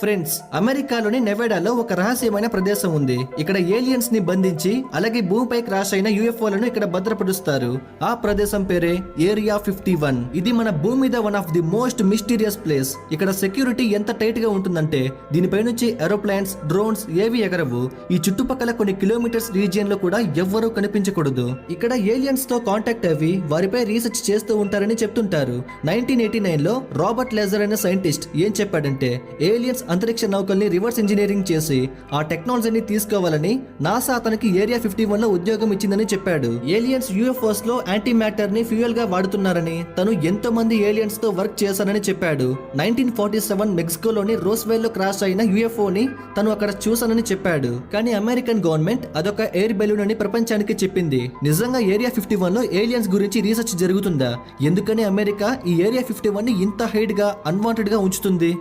Friends, అమెరికాలోని నెవాడాలో ఒక రహస్యమైన ప్రదేశం ఉంది. ఇక్కడ ఏలియన్స్ ని బంధించి అలాగే భూమిపై క్రాష్ అయిన యూఎఫ్ఓలను ఇక్కడ భద్రపరుస్తారు. ఆ ప్రదేశం పేరే ఏరియా 51. ఇది మన భూమి మీద one of the most mysterious place. ఇక్కడ సెక్యూరిటీ ఎంత టైట్ గా ఉంటుందంటే దీనిపై నుంచి ఏరోప్లేన్స్, డ్రోన్స్ ఏవి ఎగరవు. ఈ చుట్టుపక్కల కొన్ని కిలోమీటర్స్ రీజియన్ లో కూడా ఎవ్వరూ కనిపించకూడదు. ఇక్కడ ఏలియన్స్ తో కాంటాక్ట్ అవి వారిపై రీసెర్చ్ చేస్తూ ఉంటారని చెప్తుంటారు. 1989 లో రాబర్ట్ లెజర్ అనే సైంటిస్ట్ ఏం చెప్పాడంటే ఏలియన్స్ అంతరిక్ష నౌకల్ని రివర్స్ ఇంజనీరింగ్ చేసి ఆ టెక్నాలజీని తీసుకోవాలని నాసా అతనికి ఏరియా 51 లో ఉద్యోగం ఇచ్చిందని చెప్పాడు. ఏలియన్స్ యూఎఫ్ఓస్ లో యాంటీ మ్యాటర్ ని ఫ్యూయల్ గా వాడుతున్నారని, తను ఎంతో మంది ఏలియన్స్ తో వర్క్ చేశానని చెప్పాడు. 1947 మెక్సికోలోని రోస్వెల్ లో క్రాష్ అయిన యూఎఫ్ఓ ని తను అక్కడ చూశానని చెప్పాడు. కానీ అమెరికన్ గవర్నమెంట్ అదొక ఎయిర్ బెలూన్ అని ప్రపంచానికి చెప్పింది. నిజంగా ఏరియా 51 లో ఏలియన్స్ గురించి రీసెర్చ్ జరుగుతుందా? ఎందుకని అమెరికా ఈ ఏరియా 51 ని ఇంత హైడ్ గా అన్వాంటెడ్ గా ఉంచుతుంది?